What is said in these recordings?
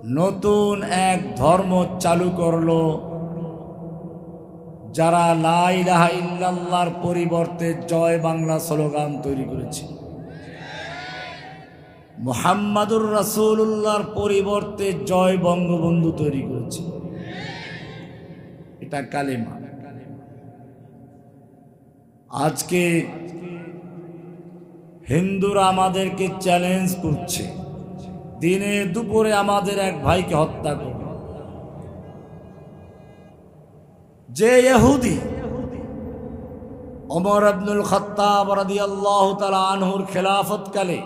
নতুন এক ধর্ম চালু করলো, যারা লা ইলাহা ইল্লাল্লাহর পরিবর্তে জয় বাংলা স্লোগান তৈরি করেছে, মুহাম্মাদুর রাসূলুল্লাহর পরিবর্তে জয় বঙ্গবন্ধু তৈরি করেছে। এটা কালেমা। আজকে হিন্দুরা আমাদেরকে চ্যালেঞ্জ করছে, দিনে দুপুরে আমাদের এক ভাইকে হত্যা করবে। যে ইহুদি ওমর ইবনুল খাত্তাব রাদিয়াল্লাহু তাআলা আনহুর খেলাফতকালে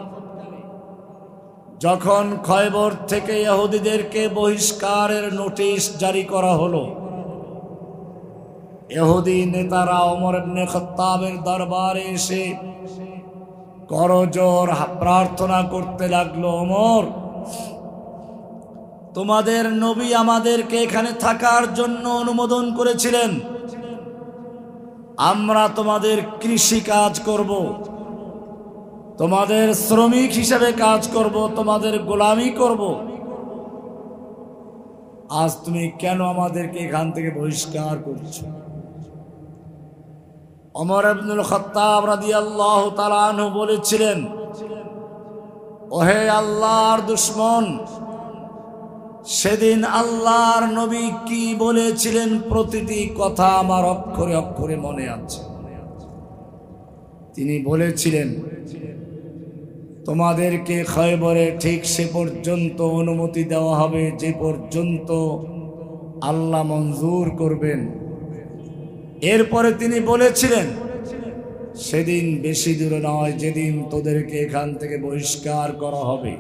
যখন খয়বর থেকে ইহুদিদেরকে বহিষ্কারের নোটিশ জারি করা হলো, ইহুদি নেতারা ওমর ইবনে খাত্তাবের দরবারে এসে করজোর প্রার্থনা করতে লাগলো, ওমর, তোমাদের নবী আমাদেরকে এখানে থাকার জন্য অনুমোদন করেছিলেন, আমরা তোমাদের কৃষি কাজ করব, তোমাদের শ্রমিক হিসেবে কাজ করব, তোমাদের গোলামি করব। আজ তুমি কেন আমাদেরকে এখান থেকে বহিষ্কার করছো? ওমর ইবনুল খাত্তাব রাদিয়াল্লাহু তাআলা আনহু বলেছিলেন, ওহে আল্লাহর দুশমন, সেদিন আল্লাহর নবী কি বলেছিলেন প্রতিটি কথা আমার অক্ষরে অক্ষরে মনে আছে। তিনি বলেছিলেন, তোমাদেরকে খয়বরে ঠিক সে পর্যন্ত অনুমতি দেওয়া হবে যে পর্যন্ত আল্লাহ মঞ্জুর করবেন। এরপরে তিনি বলেছিলেন, সেদিন বেশি দূরে নয় যেদিন তোদেরকে এখান থেকে বহিষ্কার করা হবে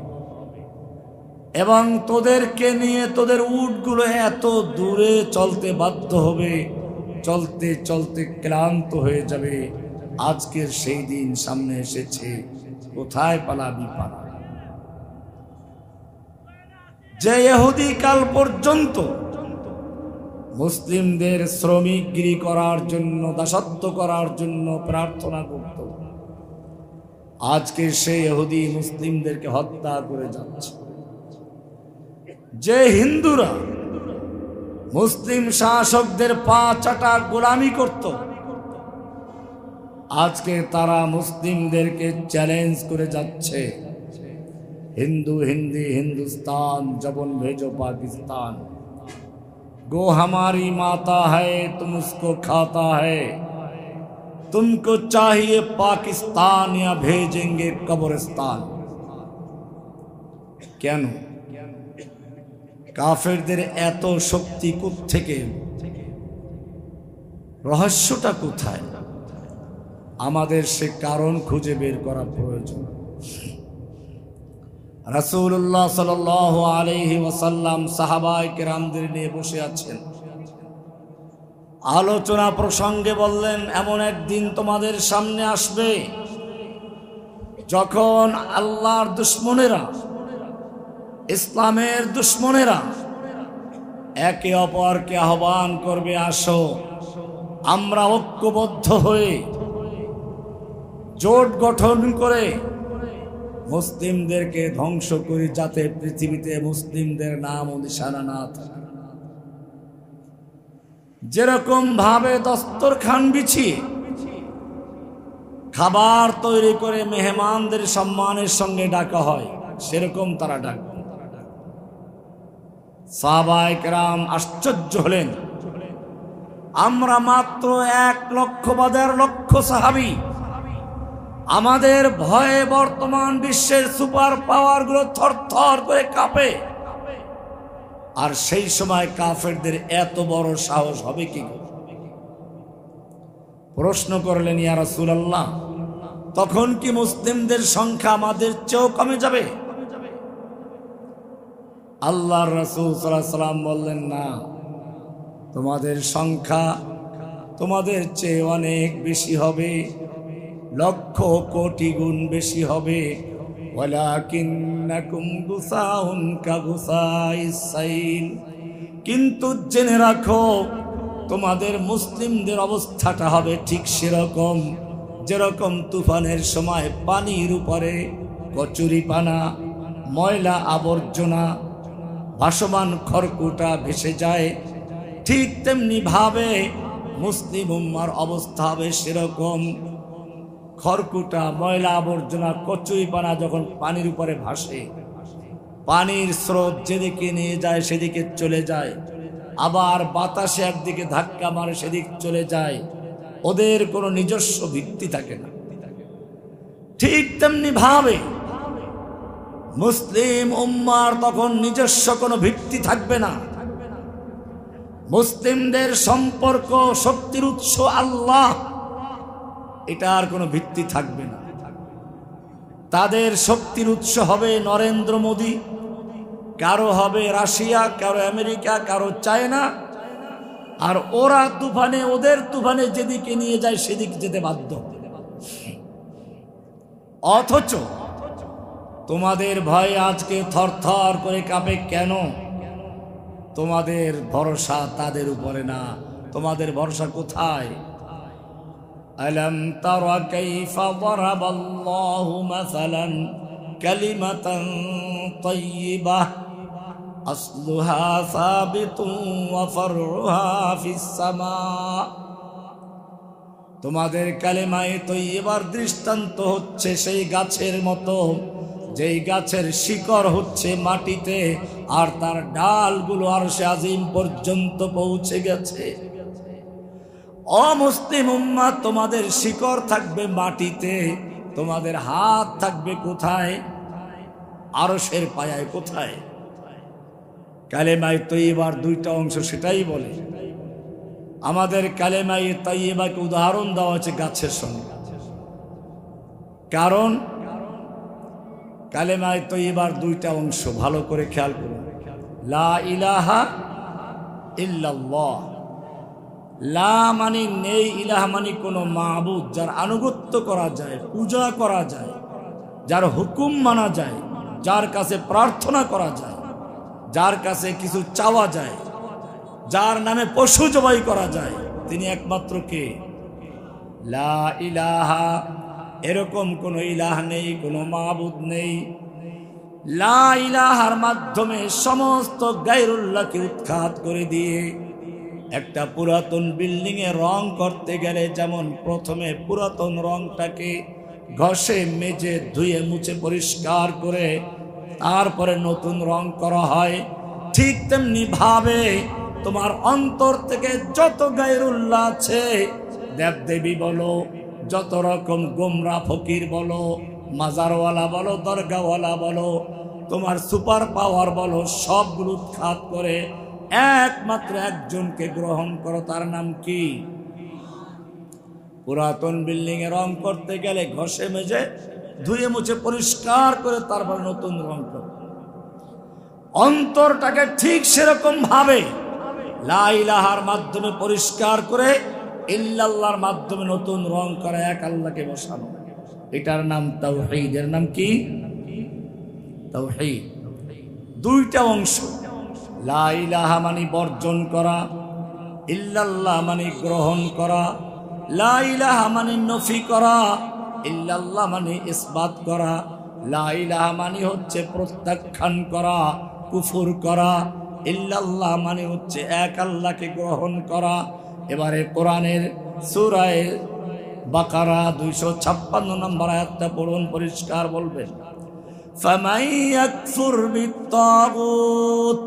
এবং তোদেরকে নিয়ে তোদের উটগুলো এত দূরে চলতে বাধ্য হবে, চলতে চলতে ক্লান্ত হয়ে যাবে। আজকের সেই দিন সামনে এসেছে, কোথায় পালাবি পালা। যে ইহুদি কাল পর্যন্ত মুসলিমদের শ্রমিকগিরি করার জন্য, দাসত্ব করার জন্য প্রার্থনা করত, আজকে সেই ইহুদি মুসলিমদেরকে হত্যা করে যাচ্ছে। যে হিন্দুরা মুসলিম শাসকদের পা চাটা গোলামি করত, আজকে তারা মুসলিমদেরকে চ্যালেঞ্জ করে যাচ্ছে, হিন্দু হিন্দি हिंदुस्तान जबन भेजो पाकिस्तान, गो हमारी माता है तुम उसको खाता है, तुमको चाहिए पाकिस्तान या भेजेंगे कब्रिस्तान। কেন কাফেরদের এত শক্তি কোত্থেকে? রহস্যটা কোথায়? আমাদের সে কারণ খুঁজে বের করা প্রয়োজন। রাসূলুল্লাহ সাল্লাল্লাহু আলাইহি ওয়াসাল্লাম সাহাবায়ে কেরামদের নিয়ে বসে আছেন, আলোচনা প্রসঙ্গে বললেন, এমন একদিন তোমাদের সামনে আসবে যখন আল্লাহর দুশমনেরা, ইসলামের দুশমনেরা একে অপরকে আহ্বান করবে, আসো আমরা ঐক্যবদ্ধ হয়ে জোট গঠন করে মুসলিমদেরকে ধ্বংস করি, যাতে পৃথিবীতে মুসলিমদের নাম ও নিশানা না থাকে। যেরকম ভাবে দস্তরখান বিছিয়ে খাবার তৈরি করে মেহমানদের সম্মানের সঙ্গে ডাকা হয়, সেরকম তারা ডাকবে। সাহাবায়ে কেরাম আশ্চর্য হলেন, আমরা মাত্র 1 লক্ষ বা 1.5 লক্ষ সাহাবী, আমাদের ভয়ে বর্তমান বিশ্বের সুপার পাওয়ার গুলো থরথর করে কাঁপে, আর সেই সময় কাফেরদের এত বড় সাহস হবে কি? প্রশ্ন করলেন, ইয়া রাসূলুল্লাহ, তখন কি মুসলিমদের সংখ্যা আমাদের চেয়েও কমে যাবে? আল্লাহর রাসূল সাল্লাল্লাহু আলাইহি ওয়াসাল্লাম বললেন, না, তোমাদের সংখ্যা তোমাদের চেয়ে অনেক বেশি হবে, লক্ষ কোটি গুণ বেশি হবে। ওয়ালাকিন্নাকুম গুসাউন কাগুসাইস সাইল, কিন্তু জেনে রাখো তোমাদের মুসলিমদের অবস্থাটা হবে ঠিক সেরকম যেরকম তুফানের সময় পানির উপরে কচুরিপানা, ময়লা আবর্জনা, ভাসমান খড়কুটা ভেসে যায়, ঠিক তেমনি ভাবে মুসলিম উম্মার অবস্থা হবে সেরকম। খড়কুটা, ময়লা আবর্জনা, কচুরিপানা যখন পানির উপরে ভাসে, পানির স্রোত যেদিকে নিয়ে যায় সেদিকে চলে যায়, আবার বাতাসে একদিকে ধাক্কা মারে সেদিক চলে যায়, ওদের কোনো নিজস্ব ভিত্তি থাকে না। ঠিক তেমনি ভাবে মুসলিম উম্মার তখন নিজস্ব কোনো ভিত্তি থাকবে না। মুসলিমদের সম্পর্ক, শক্তির উৎস আল্লাহ, এটার কোনো ভিত্তি থাকবে না। তাদের শক্তির উৎস হবে নরেন্দ্র মোদী, কারো হবে রাশিয়া, কারো আমেরিকা, কারো চায়না, আর ওরা তুফানে, ওদের তুফানে যেদিকে নিয়ে যায় সেদিক যেতে বাধ্য। অথচ তোমাদের ভয় আজকে থরথর করে কাঁপে কেন? তোমাদের ভরসা তাদের উপরে না, তোমাদের ভরসা কোথায়? আলম তারা কাইফা দারাবাল্লাহু মাসালান কালিমাতান তাইয়্যিবাহ আসলুহা সাবিতুন ওয়া ফারউহা ফিস সামা। তোমাদের কালেমায়ে তৈয়্যিবার দৃষ্টান্ত হচ্ছে সেই গাছের মতো, যেই গাছের শিকড় হচ্ছে মাটিতে আর তার ডালগুলো আরশে আজিম পর্যন্ত পৌঁছে গেছে। অমুসলিম উম্মাহ, তোমাদের শিকড় থাকবে মাটিতে, তোমাদের হাত থাকবে কোথায়? আরশের পায়ায়। কোথায়? কালেমায়ে তৈয়্যিবার দুইটা অংশ, সেটাই বলে। আমাদের কালেমায়ে তৈয়্যিবাকে উদাহরণ দেওয়া হচ্ছে গাছের সঙ্গে। কারণ কালেমায়ে তৈয়্যিবার দুইটা অংশ, ভালো করে খেয়াল করুন। লা ইলাহা ইল্লাল্লাহ, লা মানে নেই, ইলাহ মানে কোনো মাবুদ যার আনুগত্য করা যায়, পূজা করা যায়, যার হুকুম মানা যায়, যার কাছে প্রার্থনা করা যায়, যার কাছে কিছু চাওয়া যায়, যার নামে পশু জবাই করা যায়, তিনি একমাত্র কে? লা ইলাহা। এরকম কোনো ইলাহ নেই, কোনো মাবুদ নেই। লা ইলাহার মাধ্যমে সমস্ত গায়রুল্লাহকে উৎখাত করে দিয়ে একটা পুরাতন বিল্ডিং এ রং করতে গেলে যেমন প্রথমে পুরাতন রংটাকে ঘষে মেজে ধুয়ে মুছে পরিষ্কার করে তারপরে নতুন রং করা হয়, ঠিক তেমনি ভাবে তোমার অন্তর থেকে যত গায়রুল্লাহ আছে, দেবদেবী বলো, যত রকম গোমরা ফকির বলো, মাজারওয়ালা বলো, দরগাওয়ালা বলো, তোমার সুপার পাওয়ার বলো, সবগুলো উৎখাত করে একমাত্র একজনকে গ্রহণ করো। তার নাম কি? পুরাতন বিল্ডিং এ রং করতে গেলে ঘষে মেজে ধুয়ে মুছে পরিষ্কার করে তারপর নতুন রং করো। অন্তরটাকে ঠিক সেরকম ভাবে লা ইলাহার মাধ্যমে পরিষ্কার করে ইল্লাল্লাহর মাধ্যমে নতুন রং করা, এক আল্লাহকে বসানো, এটার নাম তাওহীদ। এর নাম কি? তাওহীদ। দুইটা অংশ, লা ইলাহা মানে বর্জন করা, ইল্লাল্লাহ মানে গ্রহণ করা। লা ইলাহা মানে নফি করা, ইল্লাল্লাহ মানে ইসবাত করা। লা ইলাহা মানে হচ্ছে প্রত্যাখ্যান করা, কুফর করা। ইল্লাল্লাহ মানে হচ্ছে এক আল্লাহকে গ্রহণ করা। এবারে কোরআনের সূরা বাকারা 256 নম্বর আয়াতটা পড়ুন, পরিষ্কার বলবেন। ফামান ইয়াকফুর বিত্তাগুত,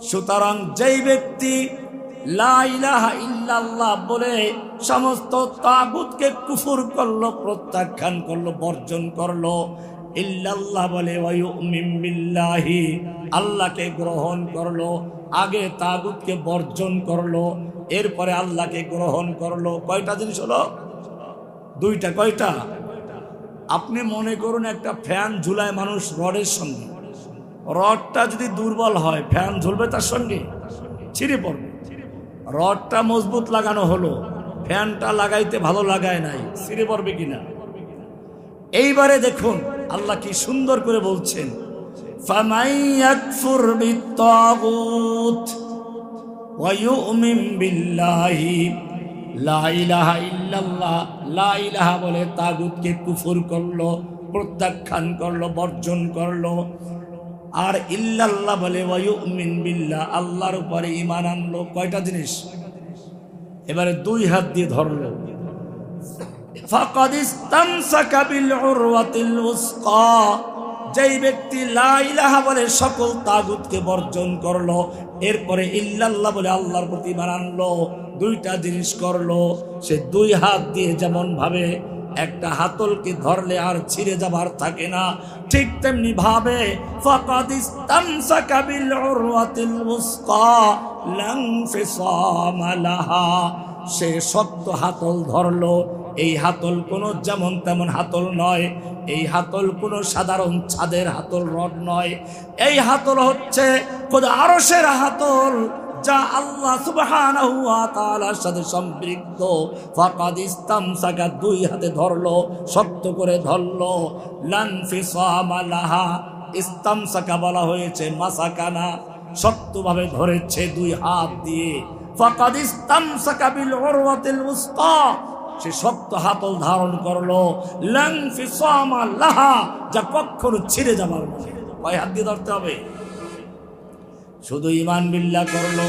সুতরাং যেই ব্যক্তি লা ইলাহা ইল্লাল্লাহ বলে সমস্ত তাগুতকে কুফর করলো, প্রত্যাখ্যান করলো, বর্জন করলো, ইল্লাল্লাহ বলে ওয়া ইউমিন বিল্লাহি, আল্লাহকে গ্রহণ করলো, আগে তাগুতকে বর্জন করলো, এরপরে আল্লাহকে গ্রহণ করলো। কয়টা জিনিস হলো? দুইটা। কয়টা? আপনি মনে করুন একটা ফ্যান ঝুলায় মানুষ রডের সঙ্গে, রডটা যদি দুর্বল হয় ফ্যান ঝুলবে তার সঙ্গে? ছিঁড়ে পড়বে। রডটা মজবুত লাগানো হলো, ফ্যানটা লাগাইতে ভালো লাগায় নাই, ছিঁড়ে পড়বে কিনা? এইবারে দেখুন আল্লাহ কি সুন্দর করে বলছেন, ফামান ইয়াকফুর বিত্তাগুত ওয়া ইউমিন বিল্লাহি, লা ইলাহা ইল্লাল্লাহ, লা ইলাহা বলে তাগুতকে কুফর করলো, প্রত্যাখ্যান করলো, বর্জন করলো, আর ইল্লাল্লাহ বলে ওয়া ইউমিন বিল্লাহ, আল্লাহর উপরে ঈমান আনলো। কয়টা জিনিস? এবারে দুই হাত দিয়ে ধরলো। ফাকাদ ইসতামসাকা বিল উরওয়াতিল উসকা, যেই ব্যক্তি লা ইলাহা বলে সকল তাগুতকে বর্জন করলো, এরপরে ইল্লাল্লাহ বলে আল্লাহর প্রতি ঈমান আনলো, দুইটা জিনিস করলো, সে দুই হাত দিয়ে যেমন ভাবে একটা হাতলকে ধরলে আর ছিঁড়ে যাবার থাকে না, ঠিক তেমনি ভাবে ফাকাদ ইসতামসাকা বিল উরওয়াতিল উসকা লা ইনফিসামা লাহা, সে শক্ত হাতল ধরলো। এই হাতল কোনো যেমন তেমন হাতল নয়, এই হাতল কোনো সাধারণ ছাদের হাতল রড নয়, এই হাতল হচ্ছে খোদা আরশের হাতল, যা আল্লাহ সুবহানাহু ওয়া তাআলার সাথে সম্পৃক্ত। ফাকাদ ইসতামসাকা, দুই হাতে ধরলো, শক্ত করে ধরলো। লানফিসামা লাহা, ইসতামসাকা বলা হয়েছে মাসাকানা, শক্তভাবে ধরেছে দুই হাত দিয়ে। ফাকাদ ইসতামসাকা বিল উরওয়াতিল উসকা, সে শক্ত হাতল ধারণ করলো। লানফিসামা লাহা, যা কখনো ছিঁড়ে যাবার নয়। কয় হাত দিয়ে ধরতে হবে? শুধু ঈমান বিল্লাহ করলো,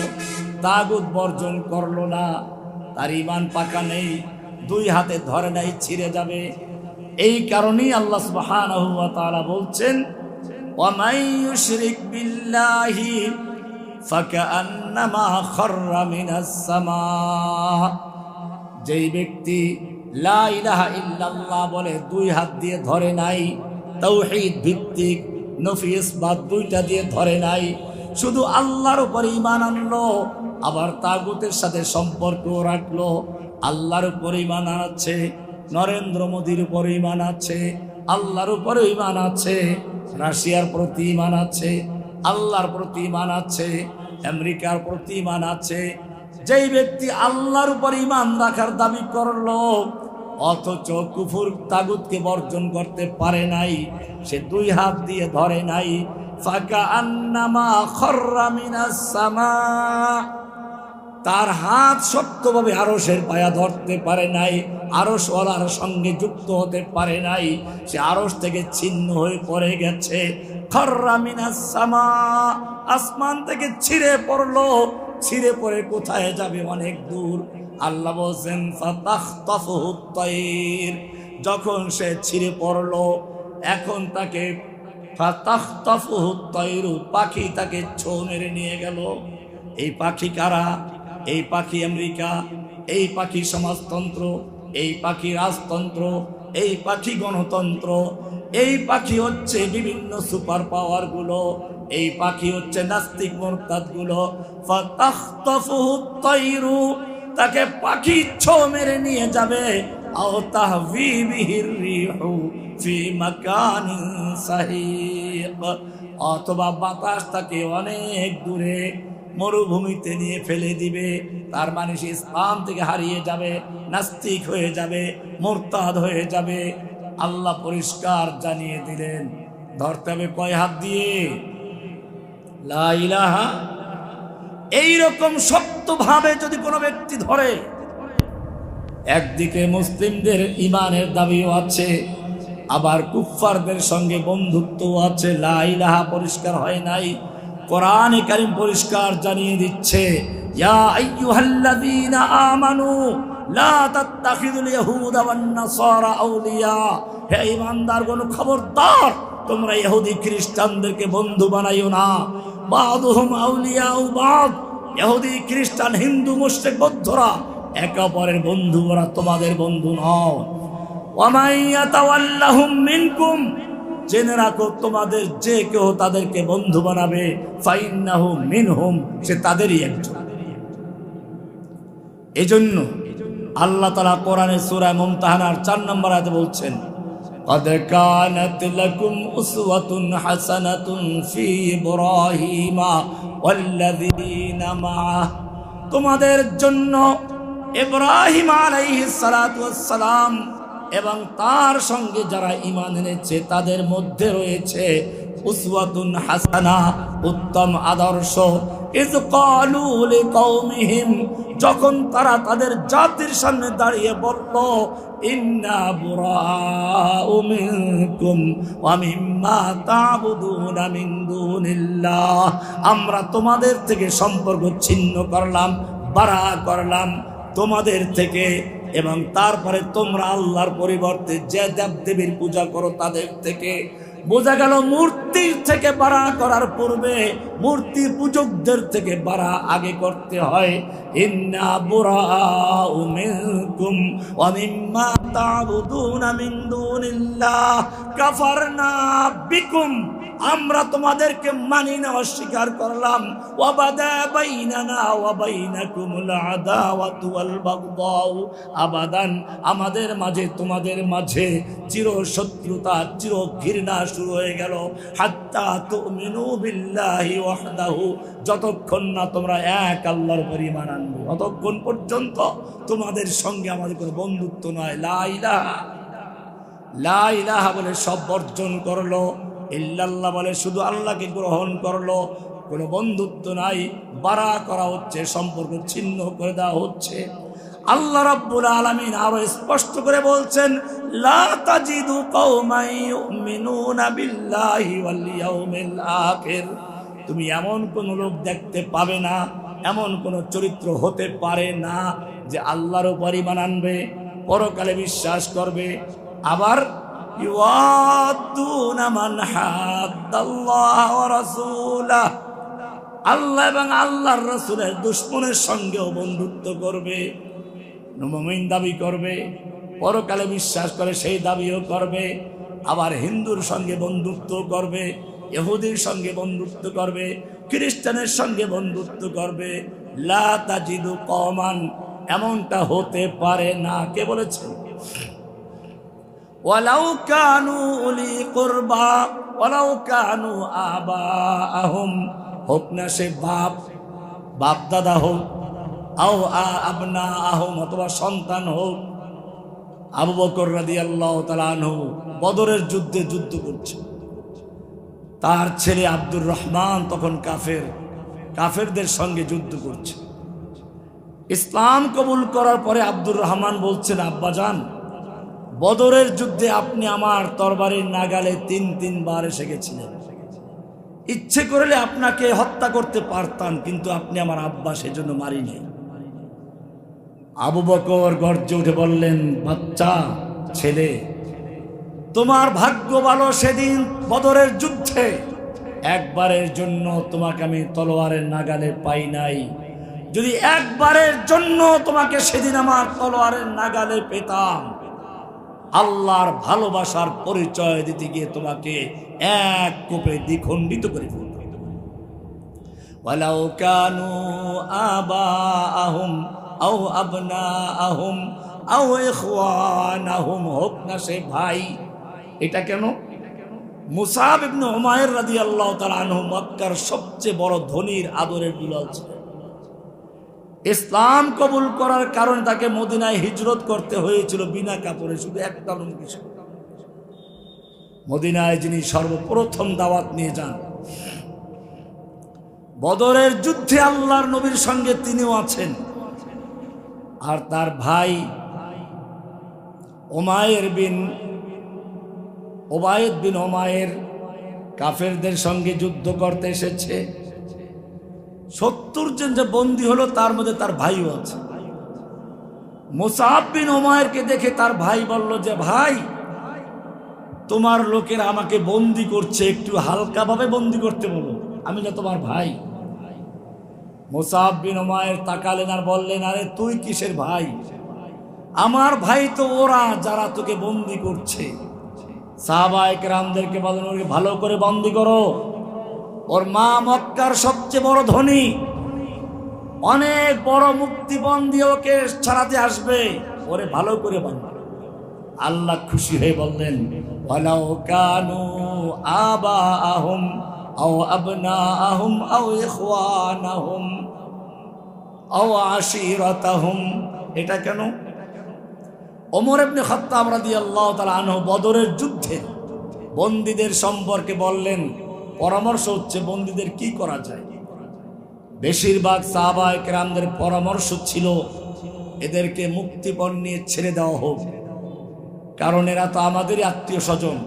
তাগুত বর্জন করলো না, তার ঈমান পাকা নেই, দুই হাতে ধরে নাই, ছিঁড়ে যাবে। এই কারণেই আল্লাহ সুবহানাহু ওয়া তাআলা বলছেন ওয়া মান ইউশরিক বিল্লাহি ফাকান্নামা খাররা মিনাস সামা, যেই ব্যক্তি লা ইলাহা ইল্লাল্লাহ বলে দুই হাত দিয়ে ধরে নাই, তাওহীদ ভিত্তিক নফি ইসবাত দুইটা দিয়ে ধরে নাই, শুধু আল্লাহর উপর ঈমান আনলো, আবার তাগুতের সাথে সম্পর্ক রাখলো। আল্লাহর উপর ঈমান আছে, নরেন্দ্র মোদীর উপর ঈমান আছে, আল্লাহর উপর ঈমান আছে, রাশিয়ার প্রতি ঈমান আছে, আল্লাহর প্রতি ঈমান আছে, আমেরিকার প্রতি ঈমান আছে। যেই ব্যক্তি আল্লাহর উপর ঈমান রাখার দাবি করলো অথচ কুফর তাগুতকে বর্জন করতে পারে নাই, সে দুই হাত দিয়ে ধরে নাই, ফাকান্নামা খাররা মিনাস সামা, তার হাত শক্তভাবে আরশের পায়া ধরতে পারে নাই, আরশওয়ালার সঙ্গে যুক্ত হতে পারে নাই, সে আরশ থেকে ছিন্ন হয়ে পড়ে গেছে। খাররা মিনাস সামা, আসমান থেকে ছিঁড়ে পড়লো, ছিঁড়ে পড়ে কোথায় যাবে? অনেক দূর। আল্লাহ বলছেন ফাতাখতাফুহু তায়র, যখন সে ছিঁড়ে পড়লো, এখন তাকে ফাতাখতাফুহু তায়র, পাখি তাকে ছো মেরে নিয়ে গেল। এই পাখি কারা? এই পাখি আমেরিকা, এই পাখি সমাজতন্ত্র, এই পাখি রাজতন্ত্র, এই পাখি গণতন্ত্র, এই পাখি হচ্ছে বিভিন্ন সুপার পাওয়ার গুলো, এই পাখি হচ্ছে নাস্তিক মোরতাদ গুলো। ফাতাখতাফুহু তায়রু, তাকে পাখি ছো মেরে নিয়ে যাবে। আও তাহভি বিহির রিহু ফি মাকানিন সাহিক, অথবা বাতাস তাকে অনেক দূরে মরুভূমিতে নিয়ে ফেলে দিবে। তার মানে সে ইসলাম থেকে হারিয়ে যাবে, নাস্তিক হয়ে যাবে, মুরতাদ হয়ে যাবে। আল্লাহ পরিষ্কার জানিয়ে দিলেন ধরতে হবে কয় হাত দিয়ে? লা ইলাহা। এইরকম শক্তভাবে যদি কোনো ব্যক্তি ধরে, একদিকে মুসলিমদের ইমানের দাবিও আছে, আবার কুফফারদের সঙ্গে বন্ধুত্বও আছে। লা ইলাহা পরিষ্কার হয় নাই, কোরআনে কারীম পরিষ্কার জানিয়ে দিচ্ছে ইয়া আইয়ুহাল্লাযীনা আমানু লা তাত্তাখিযুল ইয়াহুদা ওয়ান নাসারা আউলিয়া, হে ঈমানদারগণ খবরদার, তোমরা ইহুদি খ্রিস্টানদেরকে বন্ধু বানাইও না। বাদুহুম আউলিয়াউ বাদ, ইহুদি খ্রিস্টান হিন্দু মুশরিক বৌদ্ধরা একে অপরের বন্ধু, ওরা তোমাদের বন্ধু নয়। ওয়া মান ইয়াতাওয়াল্লাহুম মিনকুম, জেনে রাখো তোমাদের যে কেউ তাদেরকে বন্ধু বানাবে, ফাইন্নাহু মিনহুম, সে তাদেরই একজন। এজন্য আল্লাহ তাআলা কোরআনে সূরা মুমতাহানার 4 নম্বর আয়াতে বলছেন قد كانت لكم أسوة حسنة في إبراهيم والذين معه, তোমাদের জন্য ইব্রাহিম আলাইহিস সালাতু ওয়াস সালাম এবং তার সঙ্গে যারা ঈমান এনেছে তাদের মধ্যে রয়েছে উসওয়াতুন হাসানা, উত্তম আদর্শ। ইয ক্বালু লিকাওমিহিম, যখন তারা তাদের জাতির সামনে দাঁড়িয়ে বলল ইন্না বুরাউ মিনকুম ওয়া মিম্মা তা'বুদুনা মিন দুনিল্লাহ, আমরা তোমাদের থেকে সম্পর্ক ছিন্ন করলাম, বারা করলাম তোমাদের থেকে, এবং তারপরে তোমরা আল্লাহর পরিবর্তে যে দেবদেবীর পূজা করো তাদের থেকে। বোঝা গেল মূর্তির থেকে বারা করার পূর্বে মূর্তি পূজকদের থেকে বারা আগে করতে হয়। ইন্না বুরাউ মিনকুম ওয়া মিম্মা তা'বুদুনা মিন দুনিল্লাহ কাফারনা বিকুম, আমরা তোমাদেরকে মানি না, অস্বীকার করলাম। ওয়াবাদা বাইনানা ওয়া বাইনাকুমুল আদাওয়াতু ওয়াল বাগদাউ আবাদান, আমাদের মাঝে তোমাদের মাঝে চির শত্রুতা, চির ঘৃণা শুরু হয়ে গেল। হাত্তা তুমিনু বিল্লাহি ওয়াহদাহু, যতক্ষণ না তোমরা এক আল্লাহর উপর ঈমান আনবে ততক্ষণ পর্যন্ত তোমাদের সঙ্গে আমাদের কোনো বন্ধুত্ব নয়। লা ইলাহা, লা ইলাহা বলে সব বর্জন করলো, ইল্লাল্লাহ বলে শুধু আল্লাহকে গ্রহণ করলো, কোনো বন্ধুত্ব নাই, বারা করা হচ্ছে, সম্পর্ক ছিন্ন করে দেওয়া হচ্ছে। আল্লাহ রাব্বুল আলামিন আরো স্পষ্ট করে বলছেন, লা তাজিদু কওমান ইউমিনুনা বিল্লাহি ওয়াল ইয়াউমিল আখির, তুমি এমন কোন লোক দেখতে পাবে না, এমন কোন চরিত্র হতে পারে না যে আল্লাহর উপর ঈমান আনবে, পরকালে বিশ্বাস করবে, আবার ইউআদ্দুনা মান হাদ্দাল্লাহ ওয়া রাসূলাহ, আল্লাহ এবং আল্লাহর রাসূলের দুশমনের সঙ্গেও বন্ধুত্ব করবে, মুমিন দাবি করবে, পরকালে বিশ্বাস করে সেই দাবিও করবে, আবার হিন্দুর সঙ্গে বন্ধুত্ব করবে, ইহুদির সঙ্গে বন্ধুত্ব করবে, খ্রিস্টানের সঙ্গে বন্ধুত্ব করবে। লা তাজিদু কওমান, এমনটা হতে পারে না। কে বলেছেন? ওয়ালাউ কানু উলি কুরবা ওয়ালাউ কানু আবাআহুম, হোক না সে বাপ দাদা হোক, আও আবনাআহুম, অথবা সন্তান হোক। আবু বকর রাদিয়াল্লাহু তাআলা আনহু বদরের যুদ্ধে যুদ্ধ করছে, তার ছেলে আব্দুর রহমান তখন কাফেরদের সঙ্গে যুদ্ধ করছে। ইসলাম কবুল করার পরে আব্দুর রহমান বলছেন, আব্বাজান, বদরের যুদ্ধে আপনি আমার তরবারির নাগালে তিনবার এসে গেছিলেন, ইচ্ছে করলে আপনাকে হত্যা করতে পারতাম, কিন্তু আপনি আমার আব্বা, সেজন্য মারি নাই। আবু বকর গর্জে উঠে বললেন, বাচ্চা ছেলে, তোমার ভাগ্য ভালো, সেদিন বদরের যুদ্ধে একবারের জন্য তোমাকে আমি তলোয়ারের নাগালে পাই নাই। যদি একবারের জন্য তোমাকে সেদিন আমার তলোয়ারের নাগালে পেতাম, আল্লাহর ভালোবাসার পরিচয় দিতে গিয়ে তোমাকে এক কোপে দ্বিখণ্ডিত করে ফেলতাম। ওয়ালাউ কানু আবাআহুম আও আবনাআহুম আও ইখওয়ানাহুম, হোক না সে ভাই। এটা কেন? মুসাব ইবনে উমাইর রাদিয়াল্লাহু তাআলা আনহু মক্কার সবচেয়ে বড় ধনীর আদরের দুলাল ছিলেন। ইসলাম কবুল করার কারণে তাকে মদিনায় হিজরত করতে হয়েছিল বিনা কাপড়ে, শুধু একটা লুঙ্গি ছিল। মদিনায় যিনি সর্বপ্রথম দাওয়াত নিয়ে যান, বদরের যুদ্ধে আল্লাহর নবীর সঙ্গে তিনিও আছেন, আর তার ভাই ওবায়েদ বিন ওমায়ের কাফেরদের সঙ্গে যুদ্ধ করতে এসেছে। 70 জন যে বন্দী হলো, তার মধ্যে তার ভাইও আছে। মুসাব বিন উমাইরকে দেখে তার ভাই বলল যে, ভাই, তোমার লোকেরা আমাকে বন্দী করছে, একটু হালকাভাবে বন্দী করতে বলো, আমি না তোমার ভাই। মুসাব বিন উমাইর তাকালেন আর বললেন, আরে তুই কিসের ভাই? আমার ভাই তো ওরা যারা তোকে বন্দী করছে। সাহাবায়ে কেরামদেরকে বলেন, ওকে ভালো করে বন্দী করো, ওর মা মক্কার সবচেয়ে বড় ধনী, অনেক বড় মুক্তিবন্দী, ওকে ছাড়াতে আসবে, ওরে ভালো করে বাঁধো। আল্লাহ খুশি হয়ে বললেন, ওয়ালাউ কানু আবাআহুম আও আবনাআহুম আও ইখওয়ানাহুম আও আশীরাতাহুম। এটা কেন? ওমর ইবনে খাত্তাব রাদিয়াল্লাহু তাআলা আনহু বদরের যুদ্ধে বন্দীদের সম্পর্কে বললেন, পরামর্শ হচ্ছে বন্দীদের কি করা যায়। বেশিরভাগ সাহাবায়ে কেরামদের পরামর্শ ছিল, এদেরকে মুক্তিপণ নিয়ে ছেড়ে দেওয়া হোক, কারণ এরা তো আমাদেরই আত্মীয় স্বজন।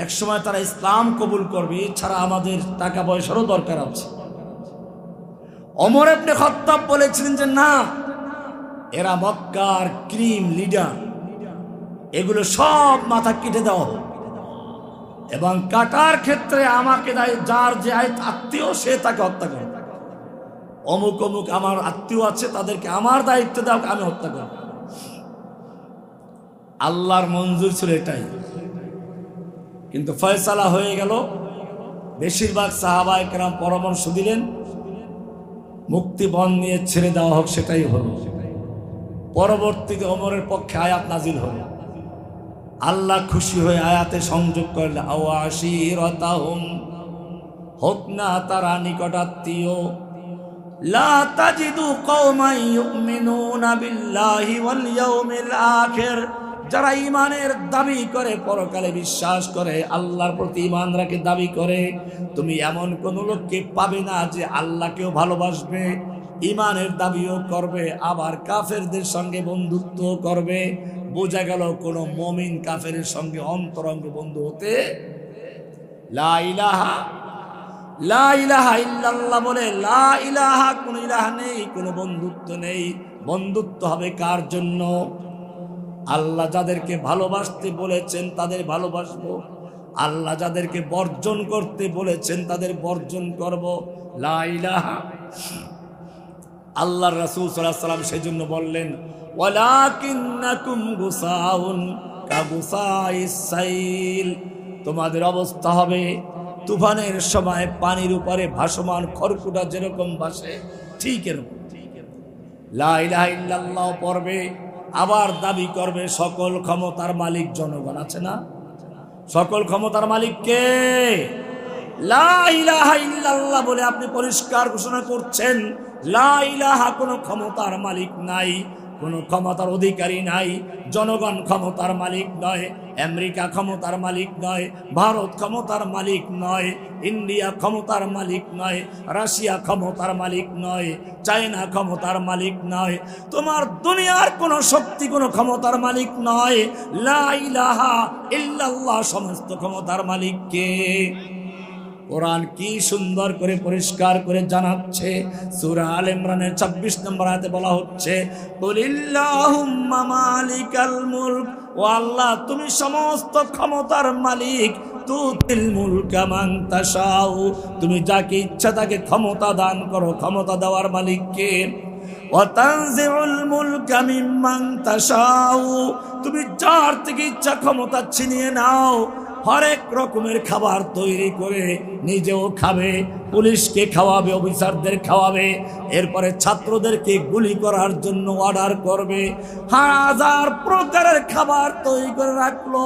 একসময় তারা ইসলাম কবুল করবে, এছাড়া আমাদের টাকা পয়সারও দরকার আছে। ওমর ইবনে খাত্তাব বলেছিলেন যে না, এরা মক্কার ক্রিম লিডার, এগুলো সব মাথা কেটে দেওয়া হোক, এবং কাটার ক্ষেত্রে আমাকে যার যে আত্মীয় সে তাকে হত্যা করে। অমুক অমুক আমার আত্মীয় আছে, তাদেরকে আমার দায়িত্ব দাও, আমি হত্যা করব। আল্লাহর মঞ্জুর ছিল এটাই, কিন্তু ফয়সালা হয়ে গেল। বেশিরভাগ সাহাবায়ে কেরাম পরামর্শ দিলেন মুক্তিপণ নিয়ে ছেড়ে দেওয়া হোক, সেটাই হলো। পরবর্তীতে ওমরের পক্ষে আয়াত নাজিল হলো। আল্লাহ খুশি হয়ে আয়াতে সংযোগ করলে আওয়াশিরাতাহুম, হোক না তারা নিকটাত্মীয়। লা তাজিদু কওমান ইউমিনুনা বিল্লাহি ওয়াল ইয়াউমিল আখির, যারা ঈমানের দাবি করে, পরকালে বিশ্বাস করে, আল্লাহর প্রতি ঈমান রাখে, দাবি করে, তুমি এমন কোন লোককে পাবে না যে আল্লাহকেও ভালোবাসবে, ঈমানের দাবিও করবে, আবার কাফেরদের সঙ্গে বন্ধুত্ব করবে। বোঝা গেল কোন মুমিন কাফেরের সঙ্গে অন্তরঙ্গ বন্ধু হতে লা ইলাহা ইল্লাল্লাহ বলে, লা ইলাহা, কোন ইলাহা নেই, কোন বন্ধুত্ব নেই। বন্ধুত্ব হবে কার জন্য? আল্লাহ যাদেরকে ভালোবাসতে বলেছেন তাদের ভালোবাসবো, আল্লাহ যাদেরকে বর্জন করতে বলেছেন তাদের বর্জন করব। লা ইলাহা। আল্লাহর রাসূল সাল্লাল্লাহু আলাইহি ওয়াসাল্লাম সেজন্য বললেন ওয়ালাকিন্নাকুম গুসাউন কাগুসাইস সাইল, তোমাদের অবস্থা হবে তুফানের সময় পানির উপরে ভাসমান খড়কুটা যেরকম ভাসে, ঠিক এরকম। লা ইলাহা ইল্লাল্লাহ পড়বে, আবার দাবি করবে সকল ক্ষমতার মালিক জনগণ। আছে না? সকল ক্ষমতার মালিক কে? লা ইলাহা ইল্লাল্লাহ বলে আপনি পরিষ্কার ঘোষণা করছেন লা ইলাহা, কোনো ক্ষমতার মালিক নাই, কোনো ক্ষমতার অধিকারী নাই। জনগণ ক্ষমতার মালিক নয়, আমেরিকা ক্ষমতার মালিক নয়, ভারত ক্ষমতার মালিক নয়, ইন্ডিয়া ক্ষমতার মালিক নয়, রাশিয়া ক্ষমতার মালিক নয়, চায়না ক্ষমতার মালিক নয়, তোমার দুনিয়ার কোনো শক্তি কোনো ক্ষমতার মালিক নয়। লা ইলাহা ইল্লাল্লাহ সমস্ত ক্ষমতার মালিক কে? কোরআন কি সুন্দর করে পরিষ্কার করে জানাচ্ছে। সূরা আলে ইমরানের 26 নম্বর আয়াতে বলা হচ্ছে কুলিল্লাহুম্মা মালিকাল মুলক, ও আল্লাহ তুমি সমস্ত ক্ষমতার মালিক, তুতিল মুলকা মান তাশাউ, তুমি যাকে ইচ্ছা তাকে ক্ষমতা দান করো। ক্ষমতা দেওয়ার মালিক কে? ওয়া তানজিউল মুলকা মিম্মান তাশাউ, তুমি যার থেকে ইচ্ছা ক্ষমতা ছিনিয়ে নাও। হরেক রকমের খাবার তৈরি করে নিজেও খাবে, পুলিশকে খাওয়াবে, অফিসারদের খাওয়াবে, এরপরে ছাত্রদেরকে গুলি করার জন্য অর্ডার করবে। হাজার প্রকারের খাবার তৈরি করে রাখলো,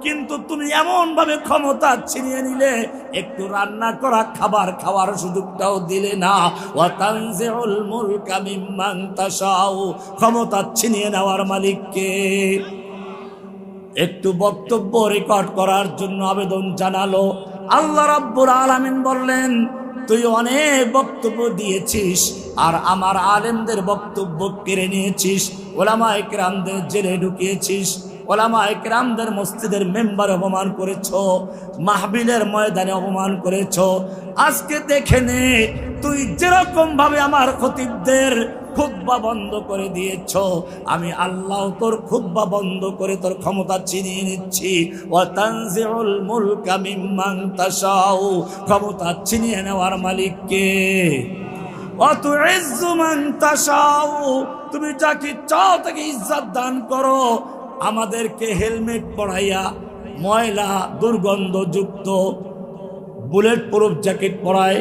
কিন্তু তুমি এমন ভাবে ক্ষমতা ছিনিয়ে নিলে একটু রান্না করা খাবার খাওয়ার সুযোগটাও দিলে না। ওয়া তানজিউল মুলকা মিম্মান তাশাউ, ক্ষমতা ছিনিয়ে নেওয়ার মালিক কে? একটু বক্তব্য রেকর্ড করার জন্য আবেদন জানালো। আল্লাহ রাব্বুল আলামিন বললেন তুই অনেক বক্তব্য দিয়েছিস আর আমার আলেমদের বক্তব্য কেড়ে নিয়েছিস, ওলামায়ে কেরামদের জেলে ঢুকিয়েছিস, ওলামায়ে কেরামদের মসজিদের মেম্বার অপমান করেছো, মাহফিলের ময়দানে অপমান করেছো। আজকে দেখে নে তুই যেরকম ভাবে আমার খতিবদের খুতবা বন্ধ করে দিয়েছ, আমি আল্লাহ তোর খুতবা বন্ধ করে তোর ক্ষমতা ছিনিয়ে নিচ্ছি। ওয়া তানজিউল মুলকা মিম্মান তাশাউ, ক্ষমতা ছিনিয়ে নেওয়ার মালিক কে? ওয়া তুইজ্জু মান তাশাউ, তুমি যাকে চাও তাকে ইজ্জত দান করো। আমাদেরকে হেলমেট পরাইয়া ময়লা দুর্গন্ধযুক্ত বুলেট প্রুফ জ্যাকেট পরায়,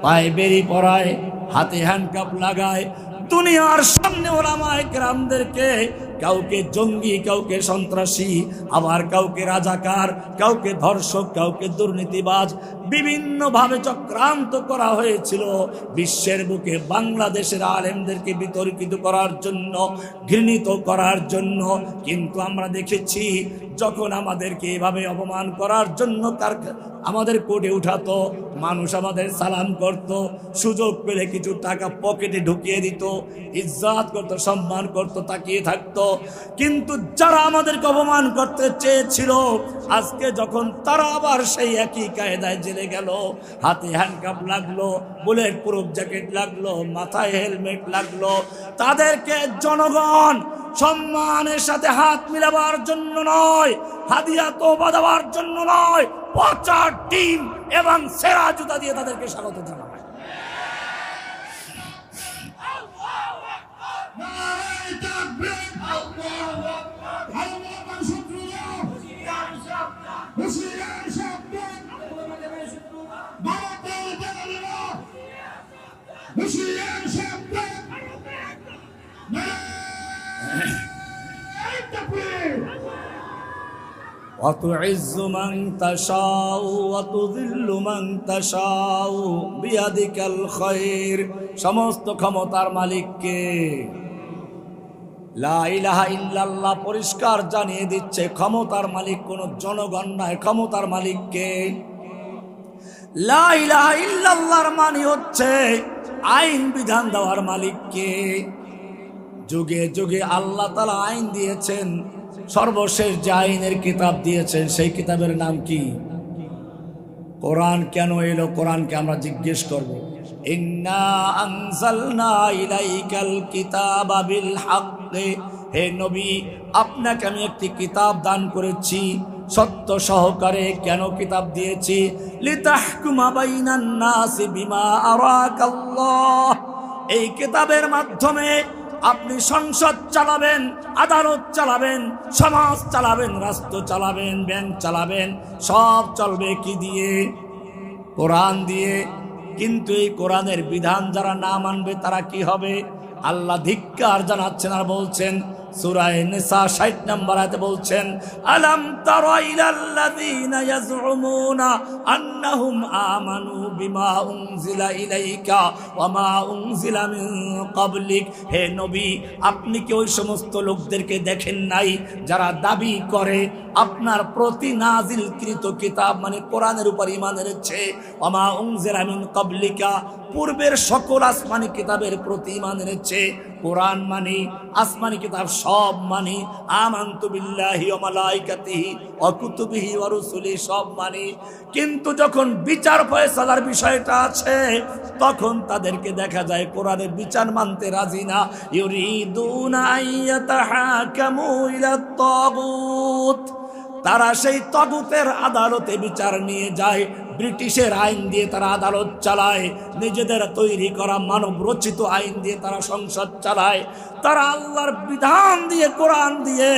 পায়ে বেরি পরায়, হাতে হ্যান্ডকাপ লাগায়, দুনিয়ার সামনে ওলামায়ে কেরামদেরকে কাউকে জঙ্গি, কাউকে সন্ত্রাসী, আবার কাউকে রাজাকার, কাউকে ধর্ষক, কাউকে দুর্নীতিবাজ, বিভিন্নভাবে চক্রান্ত করা হয়েছিল বিশ্বের বুকে বাংলাদেশের আলেমদেরকে বিতর্কিত করার জন্য, ঘৃণিত করার জন্য। কিন্তু আমরা দেখেছি যখন আমাদেরকে এভাবে অপমান করার জন্য আমাদের কোর্টে উঠাতো, মানুষ আমাদের সালাম করত, সুযোগ পেলে কিছু টাকা পকেটে ঢুকিয়ে দিত, ইজ্জত করত, সম্মান করত, তাকিয়ে থাকতো। কিন্তু যারা আমাদেরকে অপমান করতে চেয়েছিল, আজকে যখন তারা আবার সেই একই কায়দায় জেলে গেল, হাতে হ্যান্ডকাপ লাগলো, বুলেট প্রুফ জ্যাকেট লাগলো, মাথায় হেলমেট লাগলো, তাদেরকে জনগণ সম্মানের সাথে হাত মিলাবার জন্য নয়, হাদিয়া তোবা দেওয়ার জন্য নয়, পচা টিম এবং সেরা জুতা দিয়ে তাদেরকে স্বাগত জানাবে। وتعز من تشاء وتذل من تشاء بيدك الخير। সমস্ত ক্ষমতার মালিক কে? লা ইলাহা ইল্লাল্লাহ পরিষ্কার জানিয়ে দিচ্ছে ক্ষমতার মালিক কোন জনগণ নয়, ক্ষমতার মালিক কে? লা ইলাহা ইল্লাল্লাহর মানে হচ্ছে আইন বিধান দেওয়ার মালিক কে? যুগে যুগে আল্লাহ তাআলা আইন দিয়েছেন, সর্বশেষ যে আইনের কিতাব দিয়েছেন সেই কিতাবের নাম কি? কোরআন। কেন এলো? কোরআনকে আমরা জিজ্ঞেস করব। ইন্না আনজালনা ইলাইকাল কিতাবা বিল হাক্কি, হে নবী আপনাকে আমি একটি কিতাব দান করেছি সত্য সহকারে। কেন কিতাব দিয়েছি? লিতাহকুমা বাইনান নাসি বিমা আরাকাল্লাহ, এই কিতাবের মাধ্যমে আপনি সংসদ চালাবেন, আদালত চালাবেন, সমাজ চালাবেন, রাষ্ট্র চালাবেন, ব্যাংক চালাবেন, সব চলবে কি দিয়ে? কোরআন দিয়ে। কিন্তু এই কোরআনের বিধান যারা না মানবে তারা কি হবে? আল্লাহ ধিক্কার জানাচ্ছেন আর বলছেন সূরা নিসা 60 নম্বর আয়াতে বলছেন, আলাম তারা ইলাল্লাযীনা ইয়াজউমুনা আন্নাহুম আমানু বিমা উনজিলা ইলাইকা ওয়া মা উনজিলা মিন ক্বাবলিক। হে নবী আপনি কি ওই সমস্ত লোকদেরকে দেখেন নাই যারা দাবি করে আপনার প্রতি নাজিলকৃত কিতাব মানে কোরআনের উপর ঈমান এনেছে, ওয়া মা উনজিলা মিন ক্বাবলিকা পূর্বের সকল আসমানি কিতাবের প্রতি ঈমান এনেছে। কোরআন মানে আসমানি কিতাব সব মানে, আমানতু বিল্লাহি ওয়া মালাইকাতিহি ওয়া কুতুবিহি ওয়া রুসুলিহি সব মানে। কিন্তু যখন বিচার ফয়সালার বিষয়টা আছে তখন তাদেরকে দেখা যায় কোরআনের বিচার মানতে রাজি না। ইউরিদুনা আইয়াতাহাকামু ইলাত তাগুত, তারা সেই তাগুতের আদালতে বিচার নিয়ে যায়। ব্রিটিশের আইন দিয়ে তারা আদালত চালায়, নিজেদের তৈরি করা মানব রচিত আইন দিয়ে তারা সংসদ চালায়। তারা আল্লাহর বিধান দিয়ে, কোরআন দিয়ে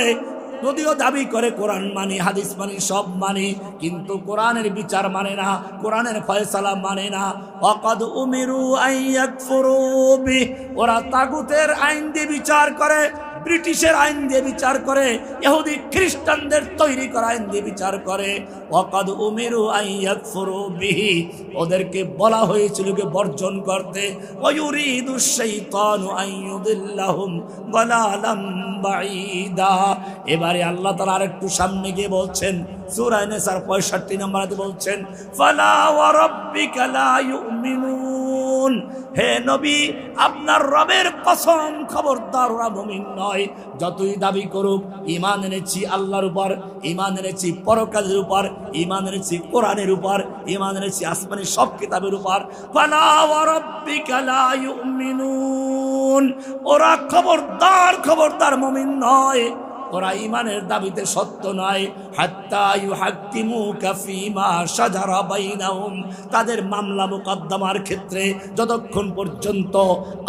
যদিও দাবি করে কোরআন মানি, হাদিস মানি, সব মানি, কিন্তু কোরআনের বিচার মানে না, কোরআনের ফয়সালা মানে না। ওয়াকাদ উমিরু আইয়াকফুরু বিহি, ওরা তাগুতের আইন দিয়ে বিচার করে, ব্রিটিশের আইন দিয়ে বিচার করে, ইহুদি খ্রিস্টানদের তৈরি করা আইন দিয়ে বিচার করে। ওয়াকাদ উমিরু আইয়াকফুরু বিহি, ওদেরকে বলা হয়েছিল কে বর্জন করতে। ওয়ায়ুরিদুশ শাইতানু আইয়ুদিল্লাহুম দালালাম বাঈদা। এবারে আল্লাহ তাআলা আরেকটু সামনে গিয়ে বলছেন সূরা নিসার 65 নম্বর আয়াতে বলছেন, ফালা ওয়া রাব্বিকা লা ইউমিনুন, হে নবী আপনার রবের কসম খবরদার ওরা মুমিন নয়। যতই দাবি করুক ঈমান এনেছি আল্লাহর উপর, ঈমান এনেছি পরকালের উপর, ঈমান এনেছি কোরআনের উপর, ঈমান এনেছি আসমানি সব কিতাবের উপর, ফালা ওয়া রাব্বিকা লা ইউমিনুন, ওরা খবরদার খবরদার মুমিন নয়, ওরা ঈমানের দাবিতে সত্য নয়। হাত্তা ইউহাক্কিমুকা ফীমা শাজারা বাইনাহুম, তাদের মামলা মোকদ্দমার ক্ষেত্রে যতক্ষণ পর্যন্ত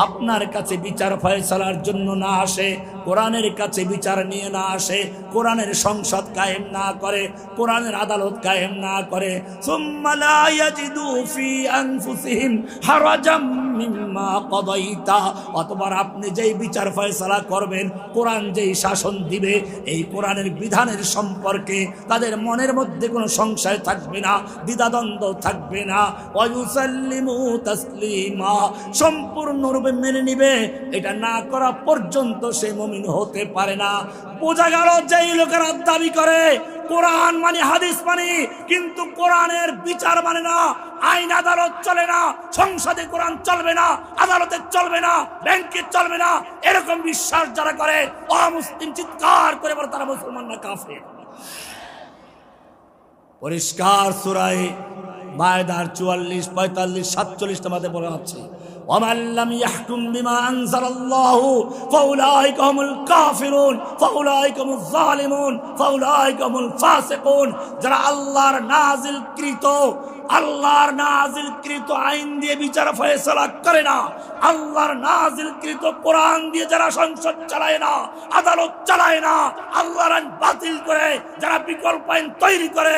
আপনার কাছে বিচার ফয়সালার জন্য না আসে, কোরআনের কাছে বিচার নিয়ে না আসে, কোরআনের সংসদ কায়েম না করে, কোরআনের আদালত কায়েম না করে, সুম্মা লা ইয়াজিদু ফি আনফুসিহিম হারাজাম মিম্মা কাদাইতা, অতঃপর আপনি যেই বিচার ফয়সালা করবেন, কোরআন যেই শাসন দিবে, এই কোরআনের বিধানের সম্পর্কে তাদের মনের মধ্যে কোনো সংশয় থাকবে না, দ্বিধাদ্বন্দ্ব থাকবে না। ওয়ায়ুসাল্লিমু তাসলিমা, সম্পূর্ণরূপে মেনে নিবে। এটা না করা পর্যন্ত সে মুমিন হতে পারে না। বোঝা গেল যেই লোকেরা দাবি করে কোরআন মানে হাদিস মানে, কিন্তু কোরআনের বিচার মানে না, আইন আদালত চলে না, সংসদে কোরআন চলবে না, আদালতে চলবে না, ব্যাংকে চলবে না, এরকম বিশ্বাস যারা করে অমুসলিম চিৎকার করে বলে তারা মুসলমান না কাফের। পরিষ্কার সূরা মায়দার 44, 45, 47 নম্বরে বলা আছে, ওয়ামান লাম ইয়াহকুম বিমা আনজালাল্লাহু ফাউলাইকা হুমুল কাফিরুন ফাউলাইকা হুমুজ জালিমুন ফাউলাইকা হুমুল ফাসিকুন। যারা আল্লাহর নাজিলকৃত আইন দিয়ে বিচার ফয়সালা করে না, আল্লাহর নাজিলকৃত কোরআন দিয়ে যারা সংসদ চালায় না, আদালত চালায় না, আল্লাহর আইন বাতিল করে যারা বিকল্প আইন তৈরি করে,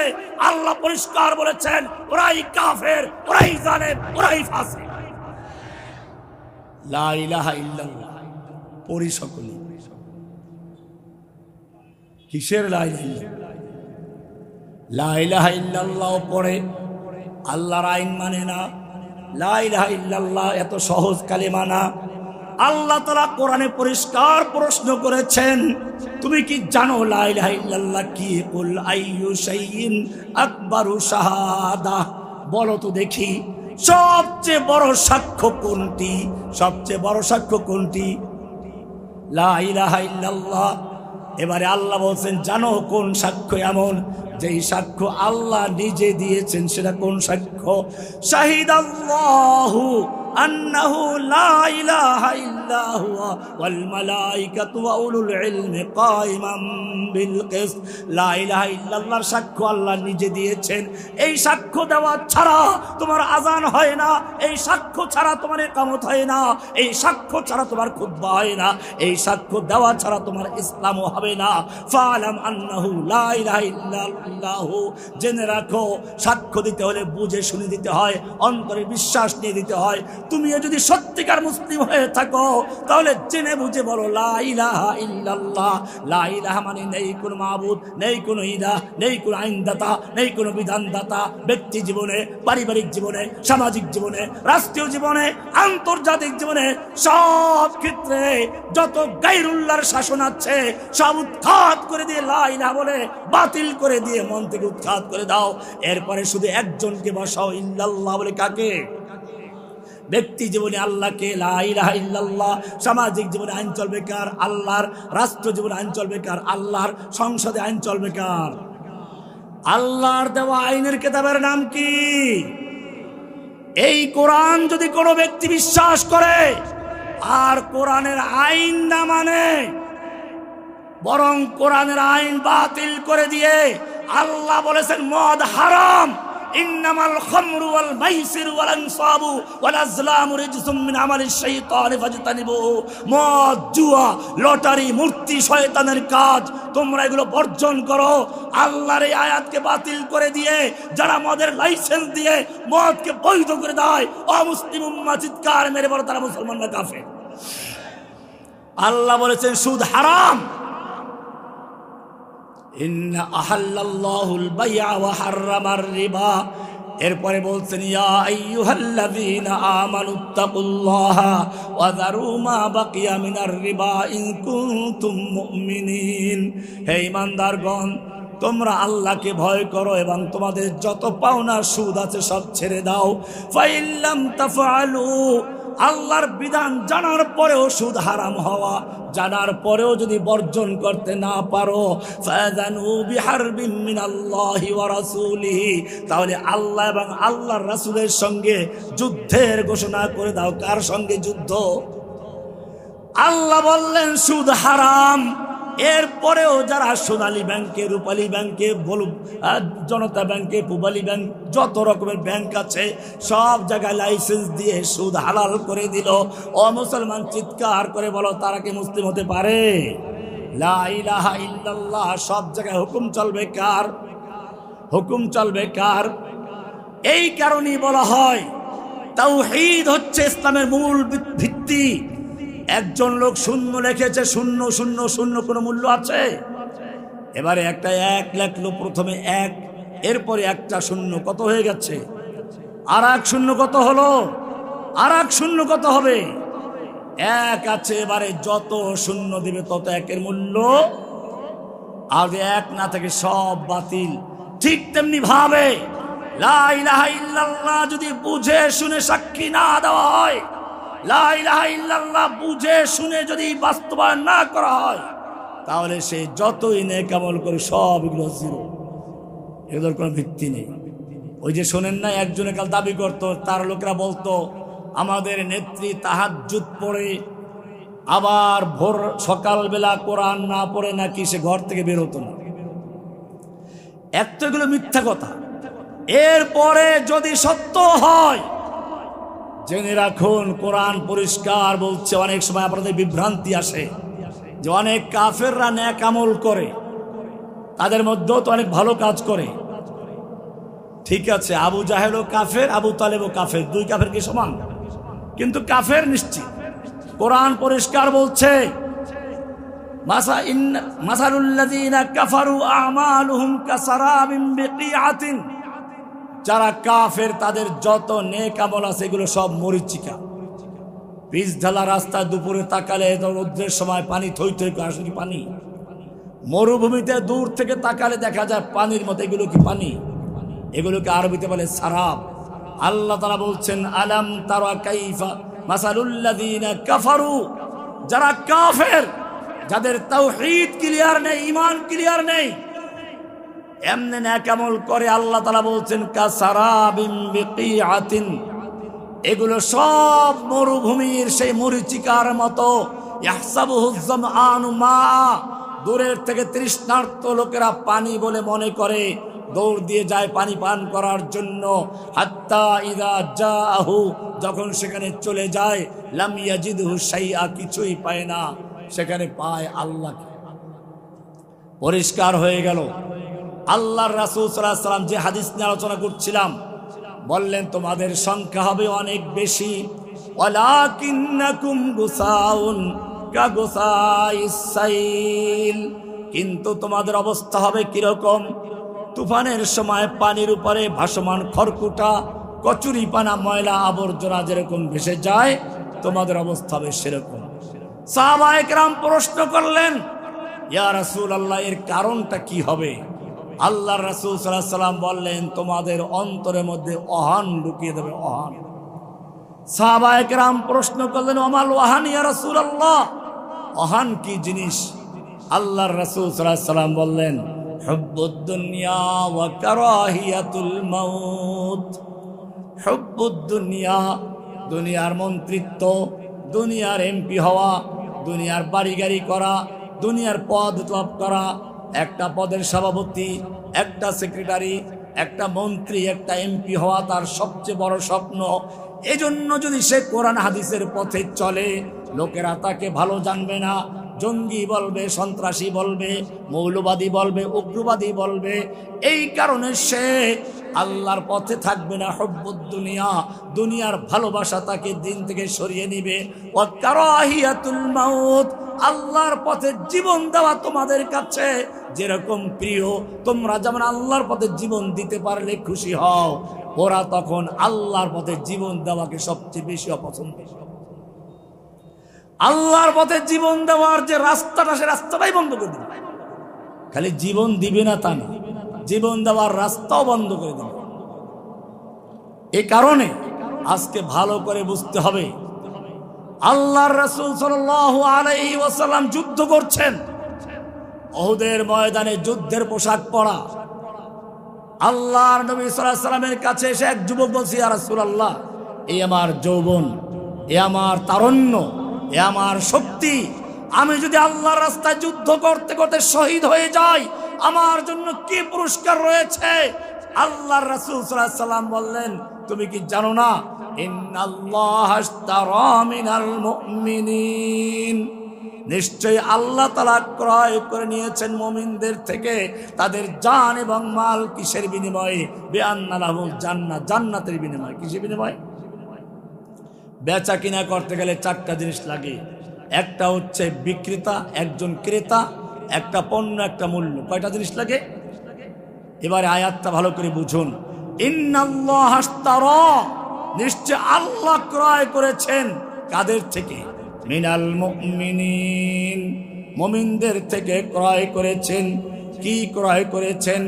আল্লাহ পরিষ্কার বলেছেন ওরাই কাফের, ওরাই জালেম, ওরাই ফাসিক। লা ইলাহা ইল্লাল্লাহ পড়ি সকলে। কিসের লা ইলাহা ইল্লাল্লাহ? লা ইলাহা ইল্লাল্লাহ পড়ে আল্লাহর আইন মানে না। লা ইলাহা ইল্লাল্লাহ এত সহজ কালেমা না। আল্লাহ তাআলা কোরআনে পরিষ্কার প্রশ্ন করেছেন, তুমি কি জানো লা ইলাহা ইল্লাল্লাহ কি? কুল আইয়ু শাইইন আকবারু শাহাদা, বলো তো দেখি সবচেয়ে বড় সাক্ষ্য কোনটি? সবচেয়ে বড় সাক্ষ্য কোনটি? লা ইলাহা ইল্লাল্লাহ। এবারে আল্লাহ বলছেন, জানো কোন সাক্ষ্য এমন যেই সাক্ষ্য আল্লাহ নিজে দিয়েছেন? সেটা কোন সাক্ষ্য? শাহিদাল্লাহু আন্নাহু লা ইলাহা ইল্লা হুয়া ওয়াল মালাইকাতু ওয়া উলুল ইলমি কাইমান বিল কিসত। লা ইলাহা ইল্লাল্লাহর সাক্ষ্য আল্লাহ নিজে দিয়েছেন। এই সাক্ষ্য দেওয়া ছাড়া তোমার আযান হয় না, এই সাক্ষ্য ছাড়া তোমার ইকামত হয় না, এই সাক্ষ্য ছাড়া তোমার খুতবা হয় না, এই সাক্ষ্য দেওয়া ছাড়া তোমার ইসলামও হবে না। ফালাম আন্নাহু লা ইলাহা ইল্লাল্লাহু, জেনে রাখো সাক্ষ্য দিতে হলে বুঝে শুনে দিতে হয়, অন্তরে বিশ্বাস নিয়ে দিতে হয়। তুমিও যদি সত্যিকার মুসলিম হয়ে থাকো তাহলে জেনে বুঝে বলো লা ইলাহা ইল্লাল্লাহ। লা ইলাহা মানে নেই কোনো মাবুদ, নেই কোনো ইলাহ, নেই কোনো আইনদাতা, নেই কোনো বিধানদাতা। ব্যক্তি জীবনে, পারিবারিক জীবনে, সামাজিক জীবনে, রাষ্ট্রীয় জীবনে, আন্তর্জাতিক জীবনে, সব ক্ষেত্রে যত গায়রুল্লাহর শাসন আছে সব উৎখাত করে দিয়ে লা ইলাহা বলে বাতিল করে দিয়ে মন থেকে উৎখাত করে দাও। এরপরে শুধু একজনকে বসাও, ইল্লাল্লাহ বলে। কাকে? ব্যক্তি জীবনে আল্লাহকে, লা ইলাহা ইল্লাল্লাহ। সামাজিক জীবনে আইন চলবে কার? আল্লাহর। রাষ্ট্র জীবনে আইন চলবে কার? আল্লাহর। সংসদে আইন চলবে কার? আল্লাহর দেওয়া আইনের কিতাবের নাম কি? এই কোরআন যদি কোনো ব্যক্তি বিশ্বাস করে আর কোরআনের আইন না মানে, বরং কোরআনের আইন বাতিল করে দিয়ে আল্লাহ বলেছেন মদ হারাম, ইন্নামাল খামরু ওয়াল মাইসিরু ওয়াল আনসাবু ওয়াল আজলামু রিজসুম মিন আমালিশ শাইতানি ফাজতানিবুহু। মদ, জুয়া, লটারি, মূর্তি শয়তানের কাজ, তোমরা এগুলো বর্জন করো। আল্লাহর এই আয়াতকে বাতিল করে দিয়ে যারা মদের লাইসেন্স দিয়ে মদকে বৈধ করে দেয়, অমুসলিম উম্মাহ চিৎকার মেরে বলে তারা মুসলমান না কাফের। আল্লাহ বলেছেন সুদ হারাম। ইন্না আহাল্লাল্লাহুল বাই'a ওয়া হাররামার রিবা। এরপরে বলছেন ইয়া আইয়ুহাল্লাযীনা আমানুত্তাকুল্লাহা ওয়া যারু মা বাকিয়া মিনার রিবা ইন কুনতুম মুমিনিন। হে ঈমানদারগণ, তোমরা আল্লাহকে ভয় করো এবং তোমাদের যত পাওনা সুদ আছে সব ছেড়ে দাও। ফাইল্লাম তাফআলু, আল্লাহর বিধান জানার পরেও সুদ হারাম হওয়া জানার পরেও যদি বর্জন করতে না পারো, ফাযানু বিহারবিন মিনাল্লাহি ওয়া রাসূলিহি, তাহলে আল্লাহ এবং আল্লাহর রাসূলের সঙ্গে যুদ্ধের ঘোষণা করে দাও। কার সঙ্গে যুদ্ধ? আল্লাহ বললেন সুদ হারাম। এরপরেও যারা সোনালী ব্যাংকে, রূপালী ব্যাংকে, জনতা ব্যাংকে, পূবালী ব্যাংক, যত রকমের ব্যাংক আছে সব জায়গায় লাইসেন্স দিয়ে সুদ হালাল করে দিল। ও মুসলমান চিৎকার করে বলো, তারা কি মুসলিম হতে পারে? লা ইলাহা ইল্লাল্লাহ। সব জায়গায় হুকুম চলবে কার? হুকুম চলবে কার? এই কারণেই বলা হয় তাওহীদ হচ্ছে ইসলামের মূল ভিত্তি। একজন লোক শূন্য লিখেছে, শূন্য শূন্য শূন্য, কোনো মূল্য আছে? এবারে একটা এক লেখলো, প্রথমে এক, এরপরে একটা শূন্য, কত হয়ে গেছে? আর এক শূন্য কত হলো? আর এক শূন্য কত হবে? এক আছে। এবারে যত শূন্য দিবে তত একের মূল্য আর যদি এক না থাকে সব বাতিল। ঠিক তেমনি ভাবে লা ইলাহা ইল্লাল্লাহ যদি বুঝে শুনে সাক্ষী না দেওয়া হয়, লা ইলাহা ইল্লাল্লাহ বুঝে শুনে যদি বাস্তবায়ন না করা হয়, তাহলে সে যতই নেক আমল করে সব এগুলো জিরো, এগুলোর কোনো ভিত্তি নেই। ওই যে শোনেন না, একজনে কাল দাবি করতো, তার লোকেরা বলতো আমাদের নেত্রী তাহাজ্জুদ পড়ে আবার ভোর সকালবেলা কোরআন না পড়ে নাকি সে ঘর থেকে বের হতো না। এক তো এগুলো মিথ্যা কথা। এরপরে যদি সত্য হয়, জেনে রাখুন কোরআন পরিষ্কার বলছে, অনেক সময় আপনাদের বিভ্রান্তি আসে যে অনেক কাফেররা নেক আমল করে, তাদের মধ্যেও তো অনেক ভালো কাজ করে। ঠিক আছে, আবু জাহেলও কাফের, আবু তালেবও কাফের, দুই কাফের কি সমান? কিন্তু কাফের নিশ্চিত। কোরআন পরিষ্কার বলছে মাসালুল্লাযীনা কাফারু আমালুহুম কাসারাবিন বিকিআতিন, যারা কাফের তাদের যত নেক আমল আছে এগুলো সব মরিচিকা। পিচ ঢালা রাস্তায় দুপুরে তাকালে রৌদ্রের সময় পানি থই থই করে, আসলে পানি। মরুভূমিতে দূর থেকে তাকালে দেখা যায় পানির মতো, এগুলো কি পানি? এগুলোকে আরবিতে বলে সারাব। আল্লাহ তাআলা বলছেন আলাম তারা কাইফা মাসালুল্লাযীনা কাফারু, যারা কাফের, যাদের তাওহীদ ক্লিয়ার নেই, ঈমান ক্লিয়ার নেই, এমনি নেক আমল করে। আল্লাহ তাআলা বলছেন কাসারাবিন বিকিআতিন, এগুলো সব মরুভূমির সেই মরিচিকার মতো। ইয়াহসাবুহুজ যামআনু মা, দূরের থেকে তৃষ্ণার্ত লোকেরা পানি বলে মনে করে, দৌড় দিয়ে যায় পানি পান করার জন্য। হাত্তা ইযা জাআহু, যখন সেখানে চলে যায়, লাম ইয়াজিদহু শাইআ, কিছুই পায় না, সেখানে পায় আল্লাহকে। পরিষ্কার হয়ে গেল। আল্লাহর রাসূল সাল্লাল্লাহু আলাইহি ওয়াসাল্লাম যে হাদিস নিয়ে আলোচনা করছিলাম, বললেন তোমাদের সংখ্যা হবে অনেক বেশি, ওয়ালাকিন্নাকুম গুসাউন কাগুসাইস সাইল, কিন্তু তোমাদের অবস্থা হবে কিরকম? তুফানের সময় পানির উপরে ভাসমান খড়কুটা, কচুরি পানা, ময়লা আবর্জনা যেরকম ভেসে যায়, তোমাদের অবস্থা হবে সেরকম। সাহাবায়ে কেরাম প্রশ্ন করলেন, ইয়া রাসূলুল্লাহ, এর কারণটা কি হবে? আল্লাহর রাসূল সাল্লাল্লাহু আলাইহি ওয়াসাল্লাম বললেন, তোমাদের অন্তরের মধ্যে অহান ঢুকিয়ে দেবে, অহান। সাহাবায়ে কেরাম প্রশ্ন করলেন, আমাল ওয়াহান ইয়া রাসূলুল্লাহ, অহান কি জিনিস? আল্লাহর রাসূল সাল্লাল্লাহু আলাইহি ওয়াসাল্লাম বললেন, হুব্বুদ দুনিয়া ওয়া কারাহিয়াতুল মাউত। হুব্বুদ দুনিয়া, দুনিয়ার মন্ত্রিত্ব, দুনিয়ার এমপি হওয়া, দুনিয়ার বাড়ি গাড়ি করা, দুনিয়ার পদ লাভ করা, একটা পদের সভাপতি, একটা সেক্রেটারি, একটা মন্ত্রী, একটা এমপি হওয়া তার সবচেয়ে বড় স্বপ্ন। এজন্য যদি সে কোরআন হাদিসের পথে চলে, লোকেরা তাকে ভালো জানবে না, জঙ্গি বলবে, সন্ত্রাসী বলবে, মৌলবাদী বলবে, উগ্রবাদী বলবে। এই কারণে সে আল্লাহর পথে থাকবে না। হুব্বুদ দুনিয়া, দুনিয়ার ভালোবাসা তাকে দিন থেকে সরিয়ে নিবে। ওয়া কারাহিয়াতুল মাউত, আল্লাহর পথে জীবন দেওয়া তোমাদের কাছে যেরকম প্রিয়, তোমরা যেমন আল্লাহর পথে জীবন দিতে পারলে খুশি হও, ওরা তখন আল্লাহর পথে জীবন দেওয়াকে সবচেয়ে বেশি অপছন্দ। আল্লাহর পথে জীবন দেওয়ার যে রাস্তাটা, সে রাস্তাটাই বন্ধ করে দিবে। খালি জীবন দিবে না তা না, জীবন দেওয়ার রাস্তাও বন্ধ করে দিবে। এই কারণে আজকে ভালো করে বুঝতে হবে, আল্লাহর রাসূল সাল্লাল্লাহু আলাইহি ওয়াসাল্লাম যুদ্ধ করছেন, উহুদের ময়দানে যুদ্ধের পোশাক পরা। আল্লাহর নবী সাল্লাল্লাহু আলাইহি ওয়াসাল্লামের কাছে এসে এক যুবক বলছে, ইয়া রাসূলুল্লাহ, এই আমার যৌবন, এ আমার তারুণ্য, এ আমার শক্তি, আমি যদি আল্লাহর রাস্তায় যুদ্ধ করতে করতে শহীদ হয়ে যাই, আমার জন্য কি পুরস্কার রয়েছে? আল্লাহর রাসূল সাল্লাল্লাহু আলাইহি ওয়াসাল্লাম বললেন, তুমি কি জানো না, ইন্নাল্লাহা আশতারা মিনাল মুমিনিন, নিশ্চয়ই আল্লাহ তাআলা ক্রয় করে নিয়েছেন মুমিনদের থেকে তাদের জান এবং মাল। কিসের বিনিময়ে? বিআন্না লাহুল জান্নাহ, জান্নাতের বিনিময়ে। কিসের বিনিময়ে? বেচা কিনা করতে গেলে চারটা জিনিস লাগে। একটা হচ্ছে বিক্রেতা, একজন ক্রেতা, একটা পণ্য, একটা মূল্য। কয়টা জিনিস লাগে? এবারে আয়াতটা ভালো করে বুঝুন। ইন্নাল্লাহা আশতারা, নিশ্চয় আল্লাহ ক্রয় করেছেন কাদের থেকে? মিনাল মুমিনিন, মুমিনদের থেকে ক্রয় করেছেন। কি ক্রয় করেছেন?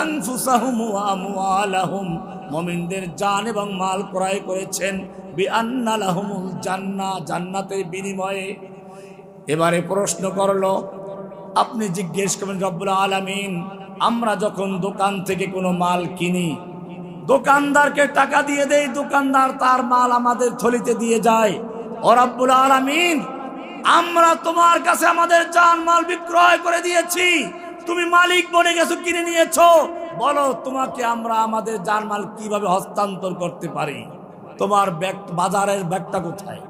আনফুসাহুম ওয়া আমওয়ালাহুম, মুমিনদের জান এবং মাল ক্রয় করেছেন। বিআন্না লাহুমুল জান্নাহ, জান্নাতের বিনিময়ে। এবারে প্রশ্ন করলো, আপনি জিজ্ঞেস করবেন রব্বুল আলামিন, আমরা যখন দোকান থেকে কোনো মাল কিনি, দোকানদারকে টাকা দিয়ে দেই, দোকানদার তার মাল আমাদের থলিতে দিয়ে যায়। ও রব্বুল আলামিন, আমরা তোমার কাছে আমাদের জান মাল বিক্রয় করে দিয়েছি, তুমি মালিক বনে গেছো, কিনে নিয়েছো, বলো তোমাকে আমরা আমাদের জান মাল কিভাবে হস্তান্তর করতে পারি? তোমার ব্যাগ, বাজারের ব্যাগটা কোথায়?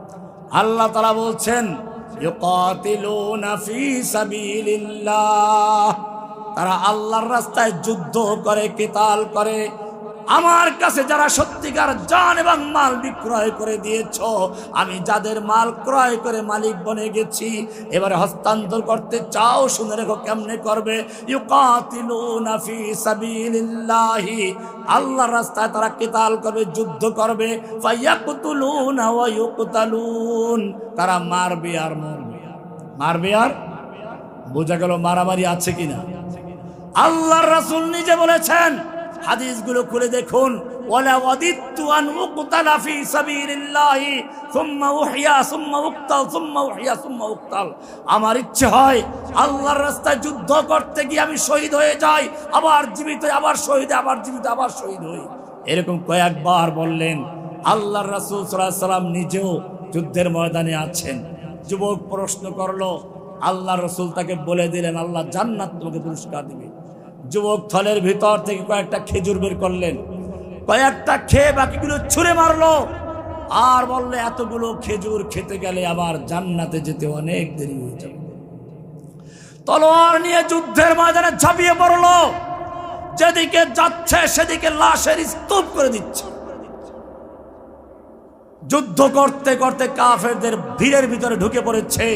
আল্লাহ তাআলা বলছেন, ইউকাতিলুনা ফি সাবিলিল্লাহ, তারা আল্লাহর রাস্তায় যুদ্ধ করে, কিতাল করে। আমার কাছে যারা সত্যিকার জান এবং মাল বিক্রয় করে দিয়েছ, আমি যাদের মাল ক্রয় করে মালিক বনে গেছি, এবারে হস্তান্তর করতে চাও, শুনে রেখো কেমনে করবে। ইউকাতিলুনা ফি সাবিলিল্লাহি, আল্লাহর রাস্তায় তারা কিতাল করবে, যুদ্ধ করবে। ফায়াকতুলুনা ওয়া ইউকতালুন, তারা মারবে আর মরবে, মারবে আর। বোঝা গেল মারামারি আছে কিনা? আল্লাহর রাসূল নিজে বলেছেন, হাদিসগুলো খুলে দেখুন, ওয়ালা ওয়াদিতু আন উকতালা ফি সাবিলিল্লাহি সুম্মা উহইয়া সুম্মা উকতাল সুম্মা উহইয়া সুম্মা উকতাল, আমার ইচ্ছে হয় আল্লাহর রাস্তায় যুদ্ধ করতে গিয়ে আমি শহীদ হয়ে যাই, আবার জীবিত, আবার শহীদ, আবার জীবিত, আবার শহীদ হই। এরকম কয়েকবার বললেন। আল্লাহর রাসূল সাল্লাল্লাহু আলাইহি ওয়াসাল্লাম নিজেও যুদ্ধের ময়দানে আছেন। যুবক প্রশ্ন করলো, আল্লাহর রাসূল তাকে বলে দিলেন, আল্লাহ জান্নাত তোমাকে পুরস্কার দিবে। যুবক থলের ভিতর থেকে কয়েকটা খেজুর বের করলেন, কয়েকটা খেয়ে বাকিগুলো ছুঁড়ে মারলো, আর বললে এতগুলো খেজুর খেতে গেলে আবার জান্নাতে যেতে অনেক দেরি হয়ে যাবে। তলোয়ার নিয়ে যুদ্ধের ময়দানে ঝাঁপিয়ে পড়লো, যেদিকে যাচ্ছে সেদিকে লাশের স্তূপ করে দিচ্ছে। যুদ্ধ করতে করতে কাফেরদের ভিড়ের ভিতরে ঢুকে পড়েছে।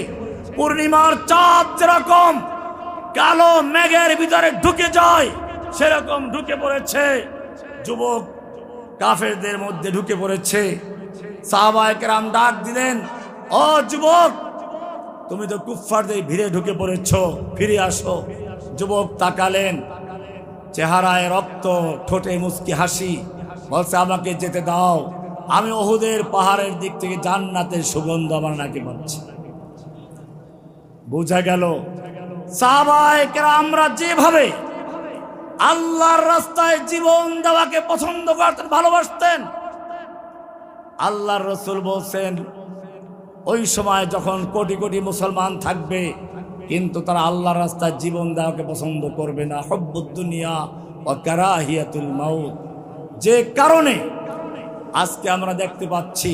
পূর্ণিমার চাঁদ যেরকম কালো মেঘের ভিতরে ঢুকে যায়, সেরকম ঢুকে পড়েছে। যুবক কাফেরদের মধ্যে ঢুকে পড়েছে। সাহাবায়ে কেরাম ডাক দিলেন, ও যুবক, তুমি তো কুফফারদের ভিড়ে ঢুকে পড়েছো, ফিরে আসো। যুবক তাকালেন, চেহারায় রক্ত, ঠোঁটে মুচকি হাসি, বলছে, আমাকে যেতে দাও, আমি উহুদের পাহাড়ের দিক থেকে জান্নাতের সুগন্ধ আমার নাকি পাচ্ছি। বোঝা গেল সাহাবায়ে কেরামরা যেভাবে আল্লাহর রাস্তায় জীবন দেওয়াকে পছন্দ করতেন, ভালোবাসতেন। আল্লাহর রাসূল বলছেন, ওই সময় যখন কোটি কোটি মুসলমান থাকবে, কিন্তু তারা আল্লাহর রাস্তায় জীবন দেওয়াকে পছন্দ করবে না। হুব্বুদ দুনিয়া ওয়া কারাহিয়াতুল মাউত, যে কারণে আজকে আমরা দেখতে পাচ্ছি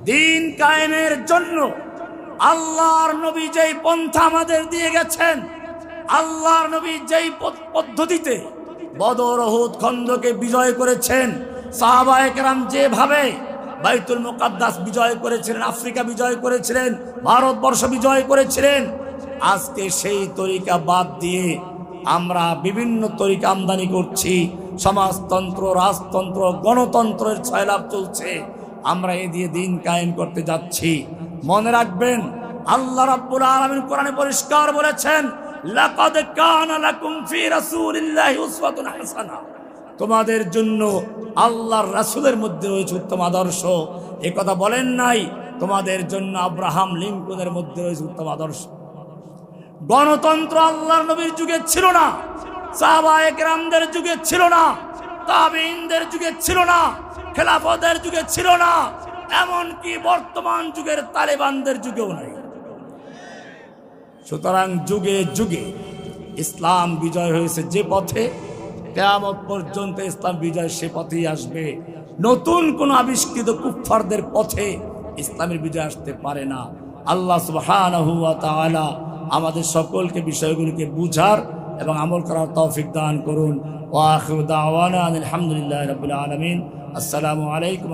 দ্বীন কায়েমের জন্য আল্লাহর নবী যেই পন্থা আমাদের দিয়ে গেছেন, আল্লাহর নবী যেই পদ্ধতিতে বদর, উহুদ, খন্দকে বিজয় করেছেন, সাহাবায়ে কেরাম যেভাবে বাইতুল মুকাদ্দাস বিজয় করেছিলেন, আফ্রিকা বিজয় করেছিলেন, ভারতবর্ষ বিজয় করেছিলেন, আজকে সেই তরিকা বাদ দিয়ে আমরা বিভিন্ন তরিকা আমদানি করছি। সমাজতন্ত্র, রাজতন্ত্র, গণতন্ত্রের ছয়লাভ চলছে, আমরা এ দিয়ে দিন কায়েম করতে যাচ্ছি। মনে রাখবেন, আল্লাহ রাব্বুল আলামিন কোরআনে পরিষ্কার বলেছেন, লাকাদ কানা লাকুম ফি রাসূলিল্লাহি উসওয়াতুন হাসানাহ, তোমাদের জন্য আল্লাহর রাসূলের মধ্যে রয়েছে উত্তম আদর্শ। এ কথা বলেন নাই, তোমাদের জন্য আব্রাহাম লিঙ্কনের মধ্যে রয়েছে উত্তম আদর্শ। গণতন্ত্র আল্লাহর নবীর যুগে ছিল না, সাহাবায়ে কেরামদের যুগে ছিল না, তাবেঈনদের যুগে ছিল না, খেলাফতের যুগে ছিল না, এমনকি বর্তমান যুগের তালেবানদের যুগেও নাই। সুতরাং যুগে যুগে ইসলাম বিজয় হয়েছে যে পথে, কিয়ামত পর্যন্ত ইসলাম বিজয় সে পথেই আসবে। নতুন কোন আবিষ্কৃত কুফফারদের পথে ইসলামের বিজয় আসতে পারে না। আল্লাহ সুবহানাহু ওয়া তাআলা আমাদের সকলকে বিষয়গুলিকে বুঝার এবং আমল করার তৌফিক দান করুন। ওয়া আখিরু দাওয়ানা আলহামদুলিল্লাহি রাব্বিল আলামিন। আসসালামু আলাইকুম।